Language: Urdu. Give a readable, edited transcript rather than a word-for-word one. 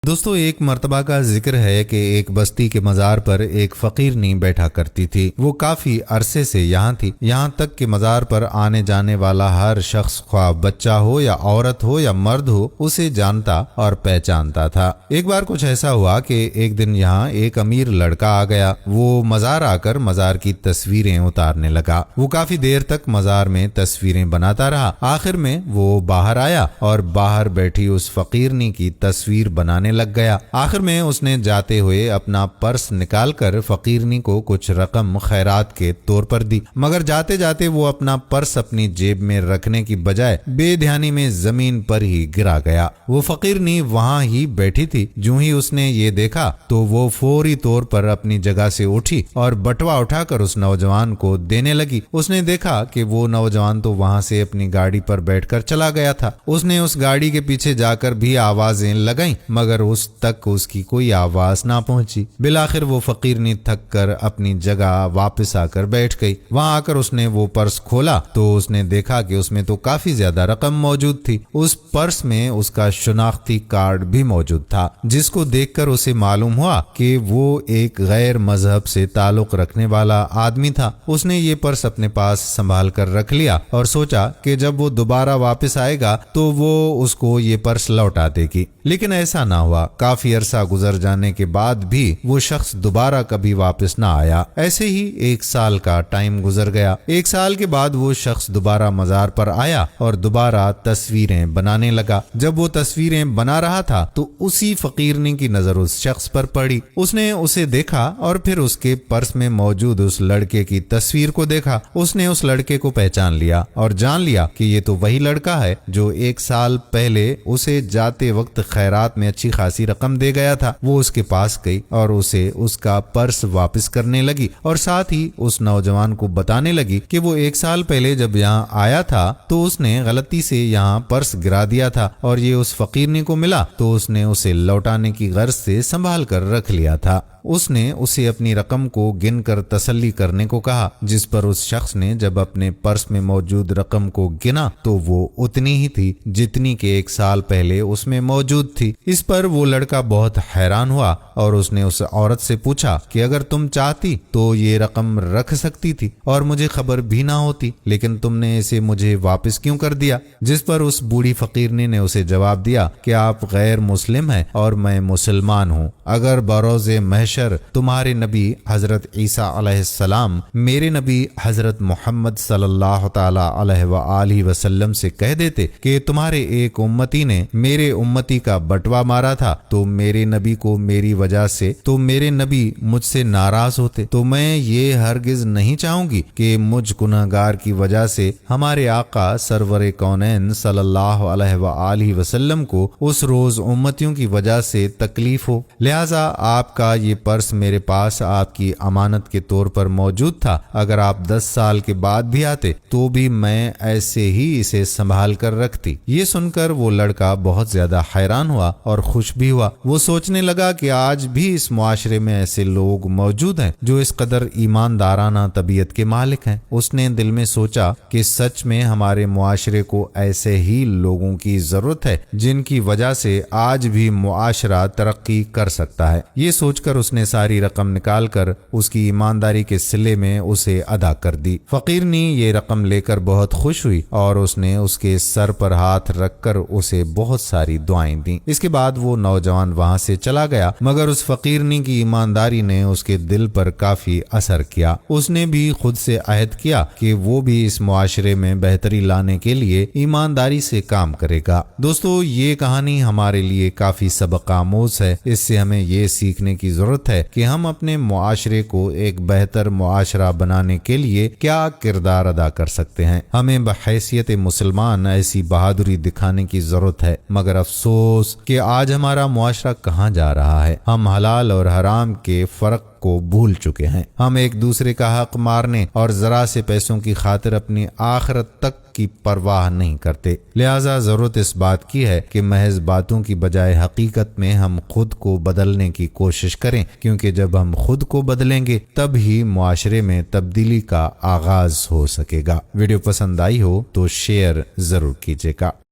دوستو ایک مرتبہ کا ذکر ہے کہ ایک بستی کے مزار پر ایک فقیرنی بیٹھا کرتی تھی۔ وہ کافی عرصے سے یہاں تھی، یہاں تک کہ مزار پر آنے جانے والا ہر شخص، خواہ بچہ ہو یا عورت ہو یا مرد ہو، اسے جانتا اور پہچانتا تھا۔ ایک بار کچھ ایسا ہوا کہ ایک دن یہاں ایک امیر لڑکا آ گیا۔ وہ مزار آ کر مزار کی تصویریں اتارنے لگا۔ وہ کافی دیر تک مزار میں تصویریں بناتا رہا۔ آخر میں وہ باہر آیا اور باہر بیٹھی اس فقیرنی کی تصویر بنانے لگ گیا۔ آخر میں اس نے جاتے ہوئے اپنا پرس نکال کر فقیرنی کو کچھ رقم خیرات کے طور پر دی، مگر جاتے جاتے وہ اپنا پرس اپنی جیب میں رکھنے کی بجائے بے دھیانی میں زمین پر ہی گرا گیا۔ وہ فقیرنی وہاں ہی بیٹھی تھی۔ جو ہی اس نے یہ دیکھا تو وہ فوری طور پر اپنی جگہ سے اٹھی اور بٹوا اٹھا کر اس نوجوان کو دینے لگی۔ اس نے دیکھا کہ وہ نوجوان تو وہاں سے اپنی گاڑی پر بیٹھ کر چلا گیا تھا۔ اس نے اس گاڑی کے پیچھے جا کر بھی آوازیں لگائیں، مگر اس تک اس کی کوئی آواز نہ پہنچی۔ بالآخر وہ فقیرنی تھک کر اپنی جگہ واپس آ کر بیٹھ گئی۔ وہاں آ کر اس نے وہ پرس کھولا تو اس نے دیکھا کہ اس میں تو کافی زیادہ رقم موجود تھی۔ اس پرس میں اس کا شناختی کارڈ بھی موجود تھا، جس کو دیکھ کر اسے معلوم ہوا کہ وہ ایک غیر مذہب سے تعلق رکھنے والا آدمی تھا۔ اس نے یہ پرس اپنے پاس سنبھال کر رکھ لیا اور سوچا کہ جب وہ دوبارہ واپس آئے گا تو وہ اس کو یہ پرس لوٹا دے گی، لیکن ایسا نہ ہوا۔ کافی عرصہ گزر جانے کے بعد بھی وہ شخص دوبارہ کبھی واپس نہ آیا۔ ایسے ہی 1 سال کا ٹائم گزر گیا۔ 1 سال کے بعد وہ شخص دوبارہ مزار پر آیا اور دوبارہ تصویریں بنانے لگا۔ جب وہ تصویریں بنا رہا تھا تو اسی فقیرنی کی نظر اس شخص پر پڑی۔ اس نے اسے دیکھا اور پھر اس کے پرس میں موجود اس لڑکے کی تصویر کو دیکھا۔ اس نے اس لڑکے کو پہچان لیا اور جان لیا کہ یہ تو وہی لڑکا ہے جو 1 سال پہلے اسے جاتے وقت خیرات میں اچھی خاصی رقم دے گیا تھا۔ وہ اس کے پاس گئی اور اسے اس کا پرس واپس کرنے لگی اور ساتھ ہی اس نوجوان کو بتانے لگی کہ وہ 1 سال پہلے جب یہاں آیا تھا تو اس نے غلطی سے یہاں پرس گرا دیا تھا اور یہ اس فقیرنی کو ملا تو اس نے اسے لوٹانے کی غرض سے سنبھال کر رکھ لیا تھا۔ اس نے اسے اپنی رقم کو گن کر تسلی کرنے کو کہا، جس پر اس شخص نے جب اپنے پرس میں موجود رقم کو گنا تو وہ اتنی ہی تھی جتنی کہ 1 سال پہلے اس میں موجود تھی۔ اس پر وہ لڑکا بہت حیران ہوا اور اس نے اس عورت سے پوچھا کہ اگر تم چاہتی تو یہ رقم رکھ سکتی تھی اور مجھے خبر بھی نہ ہوتی، لیکن تم نے اسے مجھے واپس کیوں کر دیا؟ جس پر اس بوڑھی فقیرنی نے اسے جواب دیا کہ آپ غیر مسلم ہیں اور میں مسلمان ہوں۔ اگر بروز محشر تمہارے نبی حضرت عیسیٰ علیہ السلام میرے نبی حضرت محمد صلی اللہ تعالی علیہ وآلہ وسلم سے کہہ دیتے کہ تمہارے ایک امتی نے میرے امتی کا بٹوا مارا تھا تو میرے نبی کو میری وجہ سے تو میرے نبی مجھ سے ناراض ہوتے، تو میں یہ ہرگز نہیں چاہوں گی کہ مجھ گنہگار کی وجہ سے ہمارے آقا سرور کونین صلی اللہ علیہ وآلہ وسلم کو اس روز امتیوں کی وجہ سے تکلیف ہو۔ لہٰذا آپ کا یہ پرس میرے پاس آپ کی امانت کے طور پر موجود تھا۔ اگر آپ 10 سال کے بعد بھی آتے تو بھی میں ایسے ہی اسے سنبھال کر رکھتی۔ یہ سن کر وہ لڑکا بہت زیادہ حیران ہوا اور خوش بھی ہوا۔ وہ سوچنے لگا کہ آج بھی اس معاشرے میں ایسے لوگ موجود ہیں جو اس قدر ایماندارانہ طبیعت کے مالک ہیں۔ اس نے دل میں سوچا کہ سچ میں ہمارے معاشرے کو ایسے ہی لوگوں کی ضرورت ہے جن کی وجہ سے آج بھی معاشرہ ترقی کر سکتا ہے۔ یہ سوچ کر اس نے ساری رقم نکال کر اس کی ایمانداری کے صلے میں اسے ادا کر دی۔ فقیرنی یہ رقم لے کر بہت خوش ہوئی اور اس نے اس کے سر پر ہاتھ رکھ کر اسے بہت ساری دعائیں دیں۔ اس کے بعد وہ نوجوان وہاں سے چلا گیا، مگر اس فقیرنی کی ایمانداری نے اس کے دل پر کافی اثر کیا۔ اس نے بھی خود سے عہد کیا کہ وہ بھی اس معاشرے میں بہتری لانے کے لیے ایمانداری سے کام کرے گا۔ دوستو یہ کہانی ہمارے لیے کافی سبق آموز ہے۔ اس سے ہمیں یہ سیکھنے کی ضرورت ہے کہ ہم اپنے معاشرے کو ایک بہتر معاشرہ بنانے کے لیے کیا کردار ادا کر سکتے ہیں۔ ہمیں بحیثیت مسلمان ایسی بہادری دکھانے کی ضرورت ہے، مگر افسوس کہ آج ہمارا معاشرہ کہاں جا رہا ہے۔ ہم حلال اور حرام کے فرق کو بھول چکے ہیں۔ ہم ایک دوسرے کا حق مارنے اور ذرا سے پیسوں کی خاطر اپنی آخرت تک کی پرواہ نہیں کرتے۔ لہٰذا ضرورت اس بات کی ہے کہ محض باتوں کی بجائے حقیقت میں ہم خود کو بدلنے کی کوشش کریں، کیونکہ جب ہم خود کو بدلیں گے تب ہی معاشرے میں تبدیلی کا آغاز ہو سکے گا۔ ویڈیو پسند آئی ہو تو شیئر ضرور کیجیے گا۔